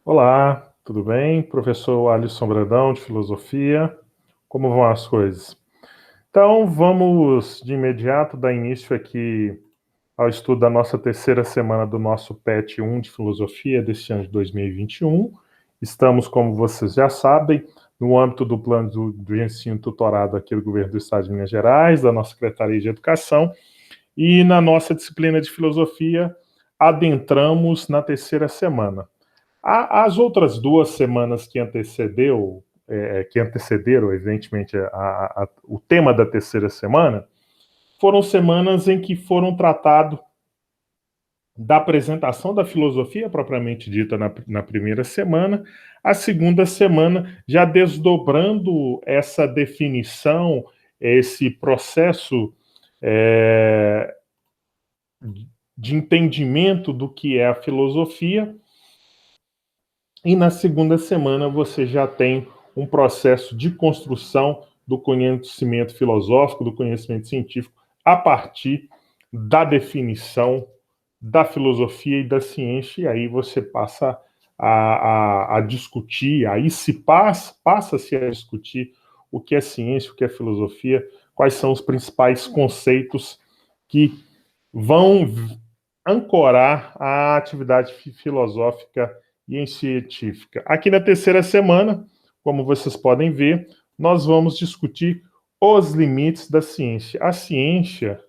Olá, tudo bem? Professor Alisson Brandão, de Filosofia. Como vão as coisas? Então, vamos de imediato dar início aqui ao estudo da nossa terceira semana do nosso PET 1 de Filosofia deste ano de 2021. Estamos, como vocês já sabem, no âmbito do plano do ensino tutorado aqui do Governo do Estado de Minas Gerais, da nossa Secretaria de Educação, e na nossa disciplina de Filosofia adentramos na terceira semana. As outras 2 semanas que antecederam, evidentemente, o tema da terceira semana, foram semanas em que foram tratados da apresentação da filosofia propriamente dita na primeira semana, a segunda semana já desdobrando essa definição, esse processo é, de entendimento do que é a filosofia. E na segunda semana você já tem um processo de construção do conhecimento filosófico, do conhecimento científico, a partir da definição da filosofia e da ciência, e aí você passa a discutir, aí passa-se a discutir o que é ciência, o que é filosofia, quais são os principais conceitos que vão ancorar a atividade filosófica e científica. Aqui na terceira semana, como vocês podem ver, nós vamos discutir os limites da ciência. A ciência,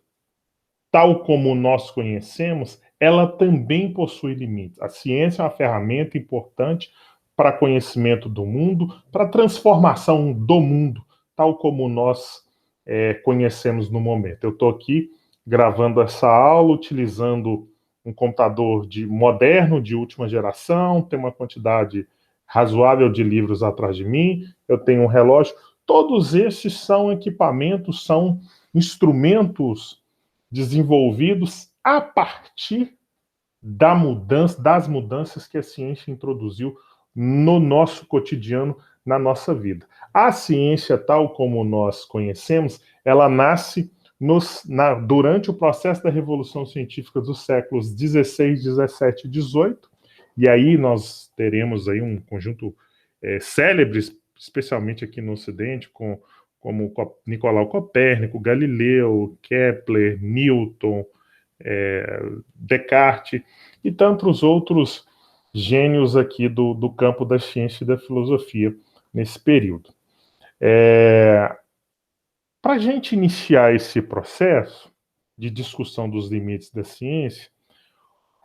tal como nós conhecemos, ela também possui limites. A ciência é uma ferramenta importante para conhecimento do mundo, para transformação do mundo, tal como nós conhecemos no momento. Eu estou aqui gravando essa aula utilizando um computador moderno, de última geração, tem uma quantidade razoável de livros atrás de mim, eu tenho um relógio. Todos esses são equipamentos, são instrumentos desenvolvidos a partir das mudanças que a ciência introduziu no nosso cotidiano, na nossa vida. A ciência, tal como nós conhecemos, ela nasce durante o processo da Revolução Científica dos séculos 16, 17 e 18, e aí nós teremos aí um conjunto célebre, especialmente aqui no Ocidente, como Nicolau Copérnico, Galileu, Kepler, Newton, Descartes e tantos outros gênios aqui do campo da ciência e da filosofia nesse período. Para a gente iniciar esse processo de discussão dos limites da ciência,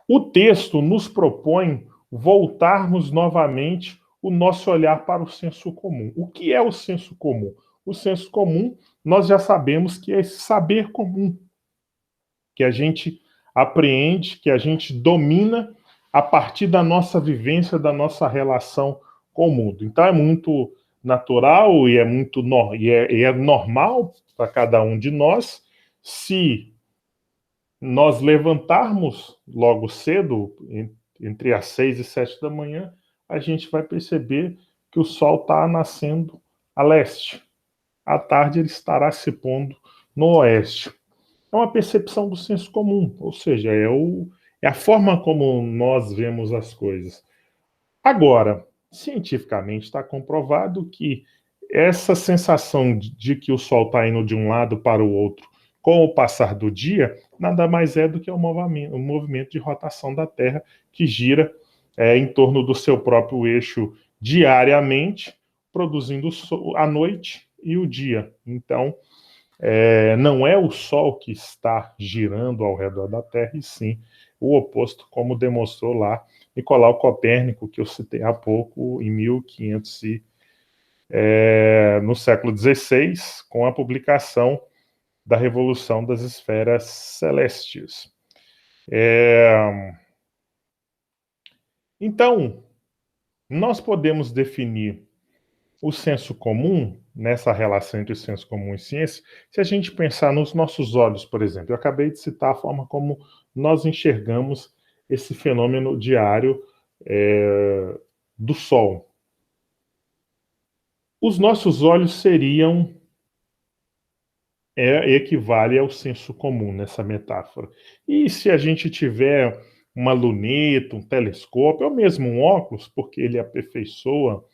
o texto nos propõe voltarmos novamente o nosso olhar para o senso comum. O que é o senso comum? O senso comum, nós já sabemos que é esse saber comum, que a gente apreende, que a gente domina a partir da nossa vivência, da nossa relação com o mundo. Então é muito natural e é normal para cada um de nós, se nós levantarmos logo cedo, entre as 6 e 7 da manhã, a gente vai perceber que o sol está nascendo a leste. À tarde ele estará se pondo no oeste. É uma percepção do senso comum, ou seja, é a forma como nós vemos as coisas. Agora, cientificamente está comprovado que essa sensação de que o Sol está indo de um lado para o outro com o passar do dia, nada mais é do que um movimento de rotação da Terra que gira em torno do seu próprio eixo diariamente, produzindo a noite e o dia. Então, não é o Sol que está girando ao redor da Terra, e sim o oposto, como demonstrou lá Nicolau Copérnico, que eu citei há pouco, em 1500 no século XVI, com a publicação da Revolução das Esferas Celestes. Então, nós podemos definir o senso comum, nessa relação entre o senso comum e ciência, se a gente pensar nos nossos olhos, por exemplo. Eu acabei de citar a forma como nós enxergamos esse fenômeno diário do Sol. Os nossos olhos equivale ao senso comum nessa metáfora. E se a gente tiver uma luneta, um telescópio, ou mesmo um óculos, porque ele aperfeiçoa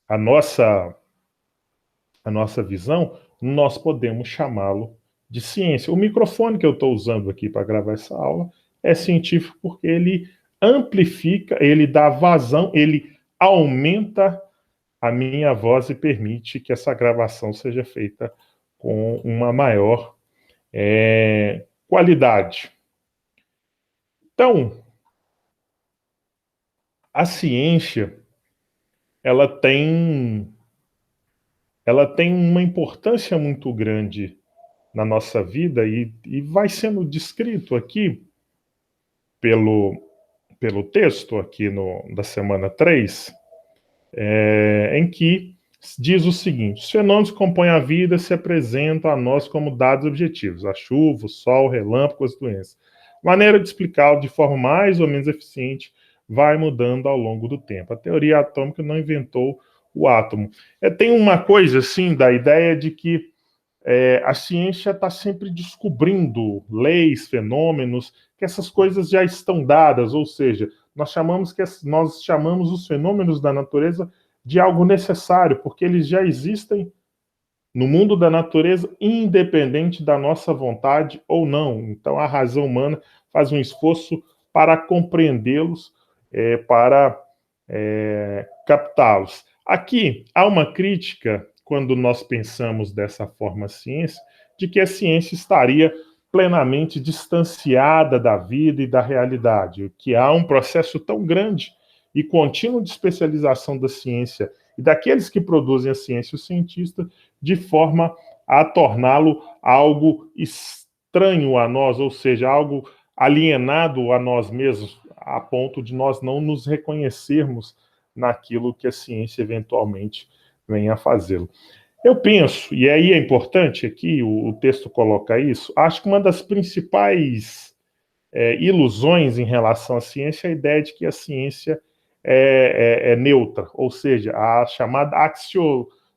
a nossa visão, nós podemos chamá-lo de ciência. O microfone que eu estou usando aqui para gravar essa aula é científico porque ele amplifica, ele dá vazão, ele aumenta a minha voz e permite que essa gravação seja feita com uma maior qualidade. Então, a ciência, ela tem uma importância muito grande na nossa vida e vai sendo descrito aqui pelo texto aqui da semana 3, em que diz o seguinte: os fenômenos que compõem a vida se apresentam a nós como dados objetivos, a chuva, o sol, o relâmpago, as doenças. A maneira de explicá-lo de forma mais ou menos eficiente vai mudando ao longo do tempo. A teoria atômica não inventou o átomo. Tem uma coisa assim da ideia de que a ciência está sempre descobrindo leis, fenômenos, que essas coisas já estão dadas, ou seja, nós chamamos os fenômenos da natureza de algo necessário, porque eles já existem no mundo da natureza, independente da nossa vontade ou não. Então, a razão humana faz um esforço para compreendê-los, para captá-los. Aqui há uma crítica, quando nós pensamos dessa forma a ciência, de que a ciência estaria plenamente distanciada da vida e da realidade, que há um processo tão grande e contínuo de especialização da ciência e daqueles que produzem a ciência, o cientista, de forma a torná-lo algo estranho a nós, ou seja, algo alienado a nós mesmos, a ponto de nós não nos reconhecermos naquilo que a ciência eventualmente venha a fazê-lo. Eu penso, e aí é importante aqui, o texto coloca isso, acho que uma das principais ilusões em relação à ciência é a ideia de que a ciência é neutra, ou seja, a chamada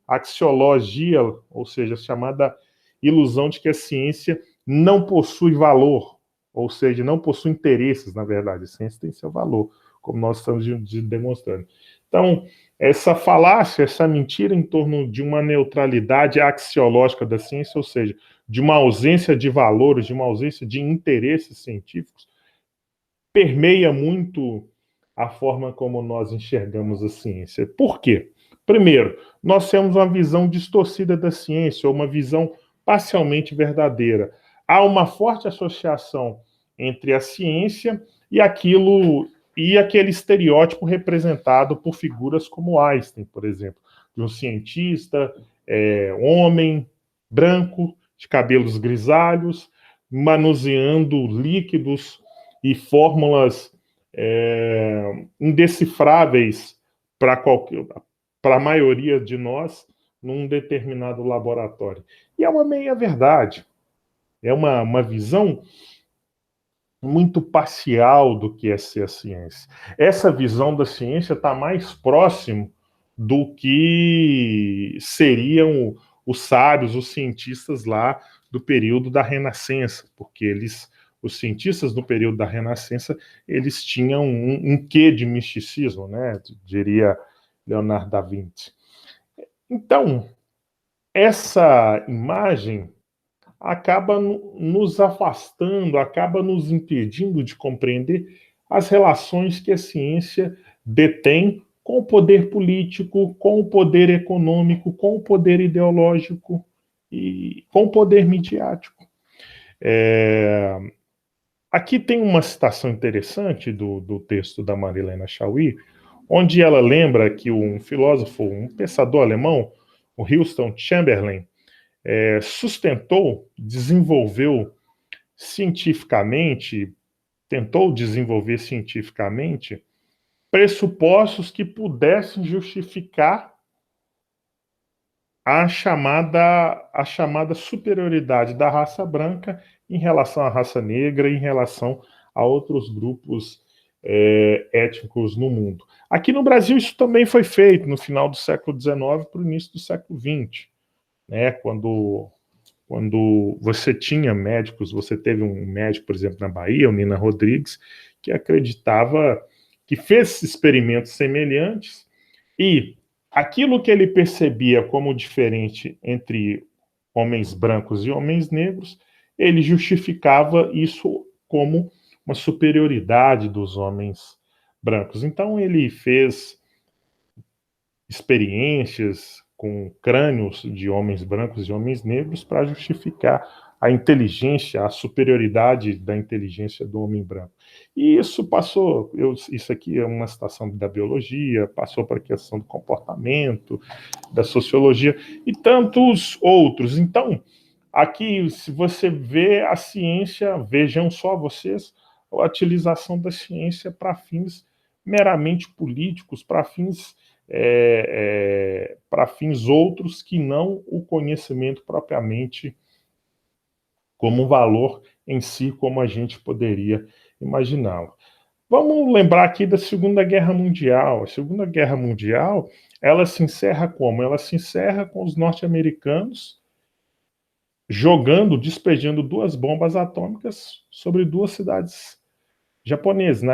axiologia, ou seja, a chamada ilusão de que a ciência não possui valor, ou seja, não possui interesses, na verdade. A ciência tem seu valor, como nós estamos demonstrando. Então, essa falácia, essa mentira em torno de uma neutralidade axiológica da ciência, ou seja, de uma ausência de valores, de uma ausência de interesses científicos, permeia muito a forma como nós enxergamos a ciência. Por quê? Primeiro, nós temos uma visão distorcida da ciência, ou uma visão parcialmente verdadeira. Há uma forte associação entre a ciência e aquele estereótipo representado por figuras como Einstein, por exemplo, de um cientista, homem, branco, de cabelos grisalhos, manuseando líquidos e fórmulas indecifráveis para a maioria de nós num determinado laboratório. E é uma meia-verdade. É uma visão muito parcial do que é ser a ciência. Essa visão da ciência está mais próximo do que seriam os sábios, os cientistas lá do período da Renascença, porque os cientistas do período da Renascença, eles tinham um quê de misticismo, né? Diria Leonardo da Vinci. Então, essa imagem acaba nos afastando, acaba nos impedindo de compreender as relações que a ciência detém com o poder político, com o poder econômico, com o poder ideológico e com o poder midiático. Aqui tem uma citação interessante do texto da Marilena Chauí, onde ela lembra que um filósofo, um pensador alemão, o Houston Chamberlain, tentou desenvolver cientificamente pressupostos que pudessem justificar a chamada superioridade da raça branca em relação à raça negra, em relação a outros grupos étnicos no mundo. Aqui no Brasil isso também foi feito no final do século XIX para o início do século XX, né, quando quando você tinha médicos, você teve um médico, por exemplo, na Bahia, o Nina Rodrigues, que acreditava, que fez experimentos semelhantes, e aquilo que ele percebia como diferente entre homens brancos e homens negros, ele justificava isso como uma superioridade dos homens brancos. Então ele fez experiências com crânios de homens brancos e homens negros para justificar a inteligência, a superioridade da inteligência do homem branco. E isso passou, isso aqui é uma citação da biologia, passou para a questão do comportamento, da sociologia e tantos outros. Então, aqui, se você vê a ciência, vejam só vocês, a utilização da ciência para fins meramente políticos, para fins outros que não o conhecimento propriamente como um valor em si, como a gente poderia imaginá-lo. Vamos lembrar aqui da Segunda Guerra Mundial. A Segunda Guerra Mundial, ela se encerra como? Ela se encerra com os norte-americanos despejando 2 bombas atômicas sobre 2 cidades japonesas,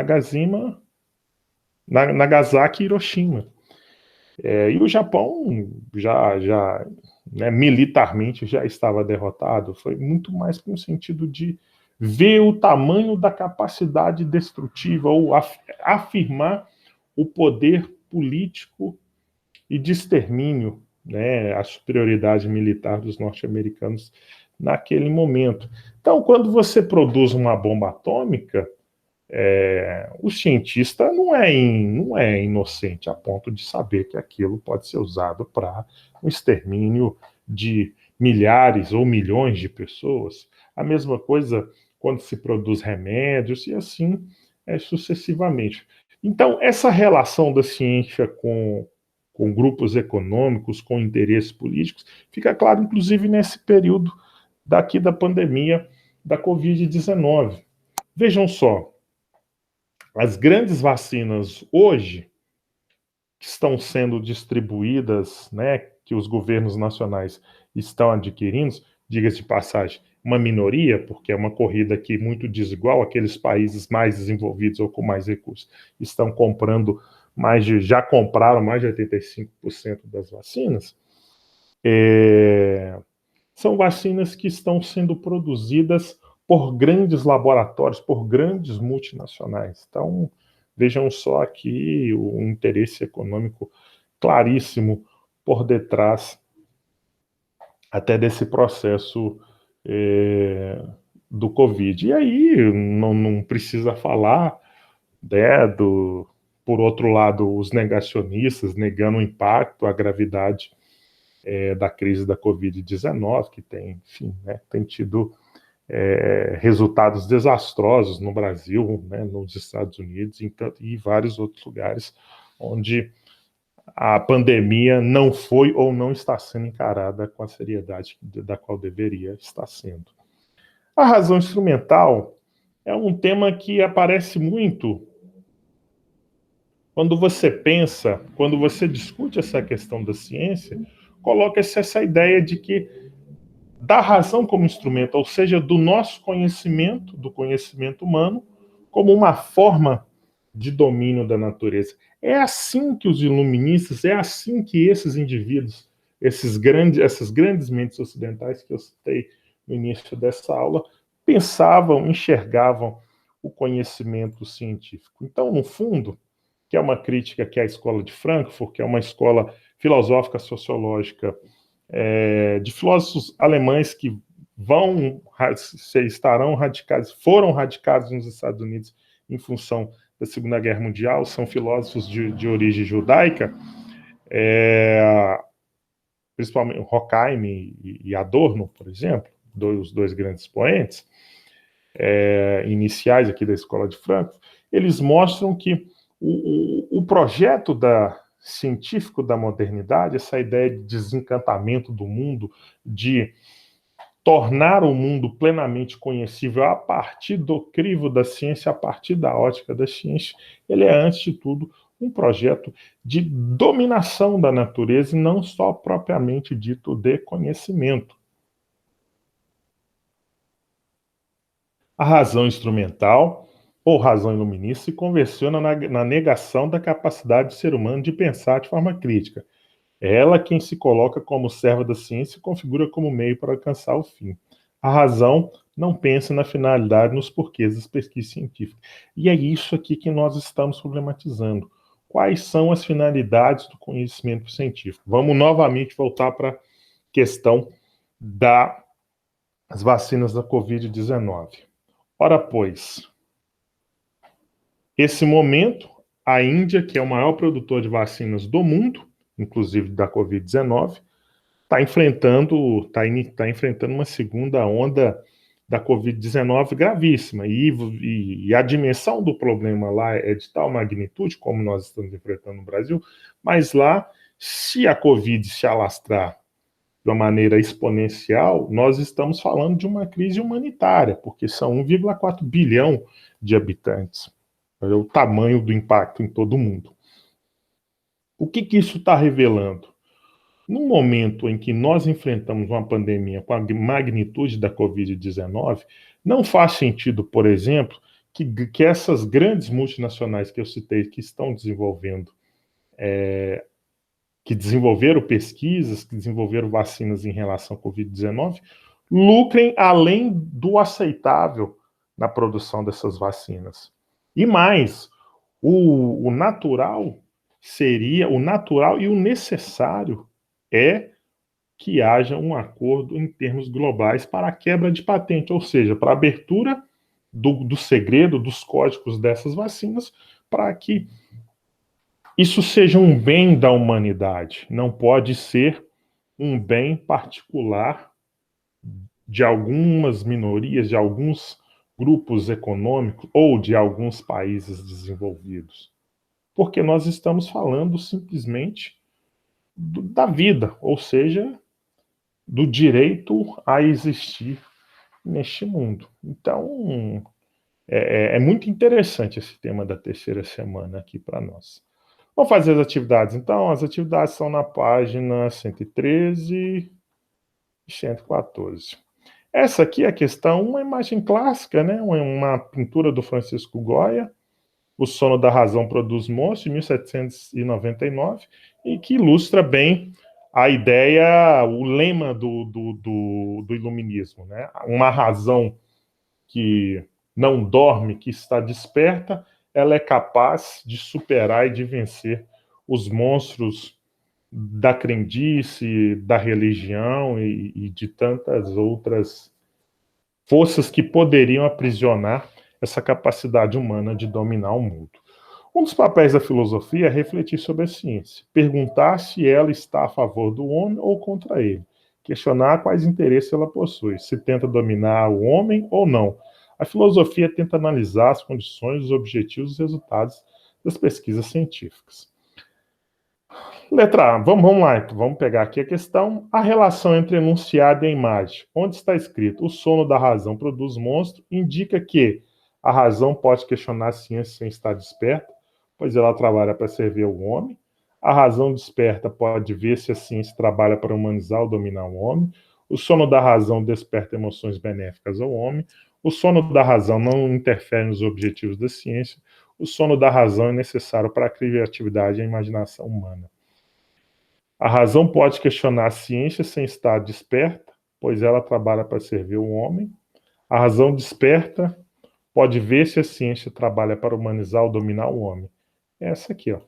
Nagasaki e Hiroshima. E o Japão né, militarmente já estava derrotado. Foi muito mais no sentido de ver o tamanho da capacidade destrutiva ou afirmar o poder político e de extermínio, né, a superioridade militar dos norte-americanos naquele momento. Então, quando você produz uma bomba atômica, o cientista não é inocente a ponto de saber que aquilo pode ser usado para um extermínio de milhares ou milhões de pessoas. A mesma coisa quando se produz remédios e assim sucessivamente. Então, essa relação da ciência com grupos econômicos, com interesses políticos, fica claro, inclusive, nesse período daqui da pandemia da Covid-19. Vejam só, as grandes vacinas hoje que estão sendo distribuídas, né, que os governos nacionais estão adquirindo, diga-se de passagem, uma minoria, porque é uma corrida aqui muito desigual, aqueles países mais desenvolvidos ou com mais recursos estão comprando já compraram mais de 85% das vacinas, são vacinas que estão sendo produzidas por grandes laboratórios, por grandes multinacionais. Então, vejam só aqui o interesse econômico claríssimo por detrás até desse processo do Covid. E aí não precisa falar, né, por outro lado, os negacionistas negando o impacto, a gravidade da crise da Covid-19, que tem, enfim, né, tem tido resultados desastrosos no Brasil, né, nos Estados Unidos e vários outros lugares onde a pandemia não foi ou não está sendo encarada com a seriedade da qual deveria estar sendo. A razão instrumental é um tema que aparece muito quando você pensa, quando você discute essa questão da ciência, coloca-se essa ideia de que da razão como instrumento, ou seja, do nosso conhecimento, do conhecimento humano, como uma forma de domínio da natureza. É assim que os iluministas, é assim que esses indivíduos, essas grandes mentes ocidentais que eu citei no início dessa aula, pensavam, enxergavam o conhecimento científico. Então, no fundo, que é uma crítica que é a escola de Frankfurt, que é uma escola filosófica sociológica de filósofos alemães que foram radicados nos Estados Unidos em função da Segunda Guerra Mundial, são filósofos de origem judaica, principalmente Horkheim e Adorno, por exemplo, os dois grandes poetas iniciais aqui da escola de Frankfurt, eles mostram que o projeto científico da modernidade, essa ideia de desencantamento do mundo, de tornar o mundo plenamente conhecível a partir do crivo da ciência, a partir da ótica da ciência, ele é, antes de tudo, um projeto de dominação da natureza e não só propriamente dito de conhecimento. A razão instrumental, ou razão iluminista, se convenciona na negação da capacidade do ser humano de pensar de forma crítica. É ela quem se coloca como serva da ciência e configura como meio para alcançar o fim. A razão não pensa na finalidade, nos porquês das pesquisas científicas. E é isso aqui que nós estamos problematizando. Quais são as finalidades do conhecimento científico? Vamos novamente voltar para a questão das vacinas da Covid-19. Ora, pois, esse momento, a Índia, que é o maior produtor de vacinas do mundo, inclusive da Covid-19, está enfrentando uma segunda onda da Covid-19 gravíssima. E a dimensão do problema lá é de tal magnitude, como nós estamos enfrentando no Brasil, mas lá, se a Covid se alastrar de uma maneira exponencial, nós estamos falando de uma crise humanitária, porque são 1,4 bilhão de habitantes. É o tamanho do impacto em todo o mundo. O que isso está revelando? No momento em que nós enfrentamos uma pandemia com a magnitude da Covid-19, não faz sentido, por exemplo, que essas grandes multinacionais que eu citei, que estão desenvolvendo, que desenvolveram pesquisas, que desenvolveram vacinas em relação à Covid-19, lucrem além do aceitável na produção dessas vacinas. E mais, o natural o natural e o necessário é que haja um acordo em termos globais para a quebra de patente, ou seja, para a abertura do segredo, dos códigos dessas vacinas, para que isso seja um bem da humanidade. Não pode ser um bem particular de algumas minorias, de alguns grupos econômicos ou de alguns países desenvolvidos. Porque nós estamos falando simplesmente da vida, ou seja, do direito a existir neste mundo. Então, é muito interessante esse tema da terceira semana aqui para nós. Vamos fazer as atividades, então. As atividades são na página 113 e 114. Essa aqui é a questão, uma imagem clássica, né? Uma pintura do Francisco Goya, O Sono da Razão Produz Monstros, de 1799, e que ilustra bem a ideia, o lema do iluminismo, né? Uma razão que não dorme, que está desperta, ela é capaz de superar e de vencer os monstros da crendice, da religião e de tantas outras forças que poderiam aprisionar essa capacidade humana de dominar o mundo. Um dos papéis da filosofia é refletir sobre a ciência, perguntar se ela está a favor do homem ou contra ele, questionar quais interesses ela possui, se tenta dominar o homem ou não. A filosofia tenta analisar as condições, os objetivos e os resultados das pesquisas científicas. Letra A, vamos lá, então, vamos pegar aqui a questão. A relação entre enunciado e a imagem. Onde está escrito: o sono da razão produz monstro, indica que a razão pode questionar a ciência sem estar desperta, pois ela trabalha para servir ao homem. A razão desperta pode ver se a ciência trabalha para humanizar ou dominar o homem. O sono da razão desperta emoções benéficas ao homem. O sono da razão não interfere nos objetivos da ciência. O sono da razão é necessário para a criatividade e a imaginação humana. A razão pode questionar a ciência sem estar desperta, pois ela trabalha para servir o homem. A razão desperta pode ver se a ciência trabalha para humanizar ou dominar o homem. É essa aqui, ó.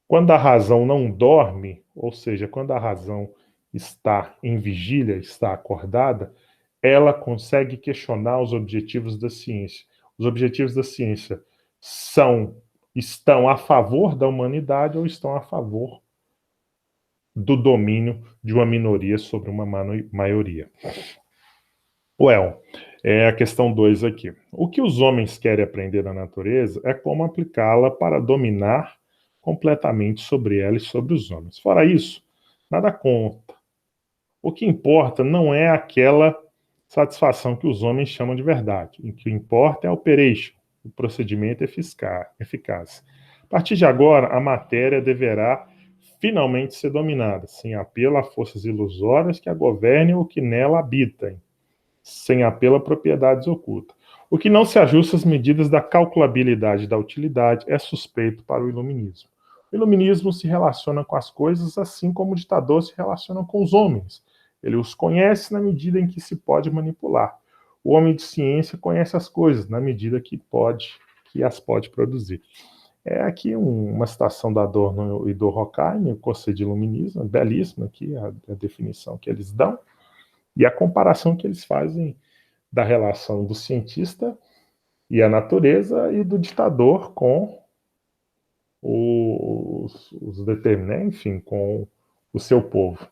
Quando a razão não dorme, ou seja, quando a razão está em vigília, está acordada, ela consegue questionar os objetivos da ciência. Os objetivos da ciência estão a favor da humanidade ou estão a favor do domínio de uma minoria sobre uma maioria. É a questão 2 aqui. O que os homens querem aprender da natureza é como aplicá-la para dominar completamente sobre ela e sobre os homens. Fora isso, nada conta. O que importa não é aquela satisfação que os homens chamam de verdade. O que importa é a operation, o procedimento eficaz. A partir de agora, a matéria deverá finalmente ser dominada, sem apelo a forças ilusórias que a governem ou que nela habitem, sem apelo a propriedades ocultas. O que não se ajusta às medidas da calculabilidade da utilidade é suspeito para o iluminismo. O iluminismo se relaciona com as coisas assim como o ditador se relaciona com os homens. Ele os conhece na medida em que se pode manipular. O homem de ciência conhece as coisas na medida que as pode produzir. É aqui uma citação da Adorno e do Horkheimer, o conceito de iluminismo, belíssima aqui a definição que eles dão e a comparação que eles fazem da relação do cientista e a natureza e do ditador com os determinantes, enfim, com o seu povo.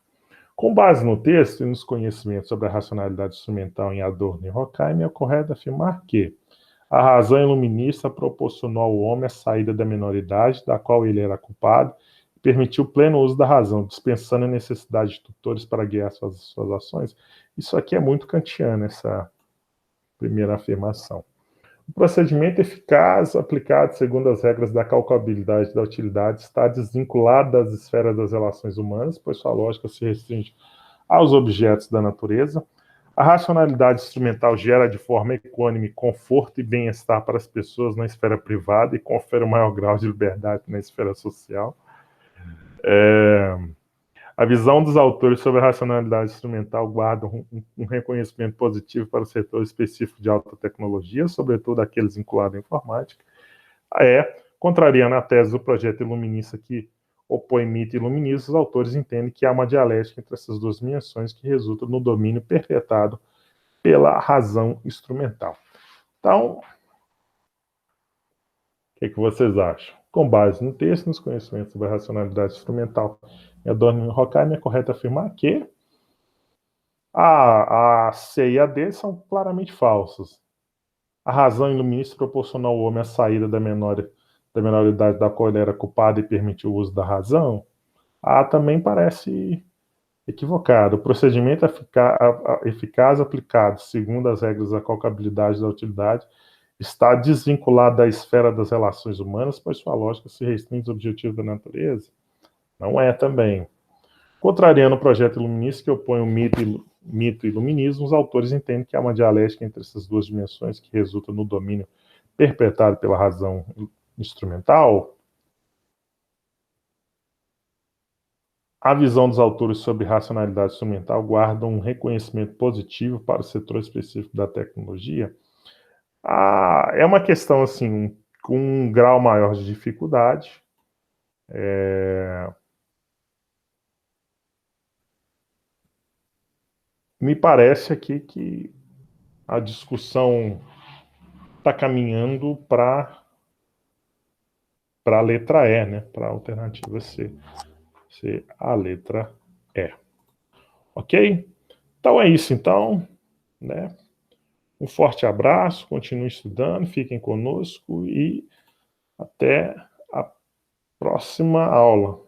Com base no texto e nos conhecimentos sobre a racionalidade instrumental em Adorno e Horkheimer, é correto afirmar que a razão iluminista proporcionou ao homem a saída da minoridade, da qual ele era culpado, e permitiu o pleno uso da razão, dispensando a necessidade de tutores para guiar suas ações. Isso aqui é muito kantiano, essa primeira afirmação. O procedimento eficaz, aplicado segundo as regras da calculabilidade da utilidade, está desvinculado das esferas das relações humanas, pois sua lógica se restringe aos objetos da natureza. A racionalidade instrumental gera de forma equânime conforto e bem-estar para as pessoas na esfera privada e confere um maior grau de liberdade na esfera social. A visão dos autores sobre a racionalidade instrumental guarda um reconhecimento positivo para o setor específico de alta tecnologia, sobretudo aqueles vinculados à informática. Contrariando a tese do projeto iluminista que opõe mito e iluminismo, os autores entendem que há uma dialética entre essas duas dimensões que resulta no domínio perpetrado pela razão instrumental. Então, o que vocês acham? Com base no texto, nos conhecimentos sobre a racionalidade instrumental em Adorno e Horkheimer, é correto afirmar que a C e a D são claramente falsas. A razão iluminista proporcionou ao homem a saída da menoridade da qual ele era culpado e permitiu o uso da razão. A também parece equivocado. O procedimento eficaz aplicado segundo as regras da calculabilidade da utilidade está desvinculado da esfera das relações humanas, pois sua lógica se restringe aos objetivos da natureza? Não é também. Contrariando o projeto iluminista que opõe o mito e iluminismo, os autores entendem que há uma dialética entre essas duas dimensões que resulta no domínio perpetrado pela razão instrumental. A visão dos autores sobre racionalidade instrumental guarda um reconhecimento positivo para o setor específico da tecnologia. É uma questão assim, com um grau maior de dificuldade. Me parece aqui que a discussão está caminhando para a letra E, né? Para a alternativa C. A letra E. Ok? Então é isso, então, né? Um forte abraço, continue estudando, fiquem conosco e até a próxima aula.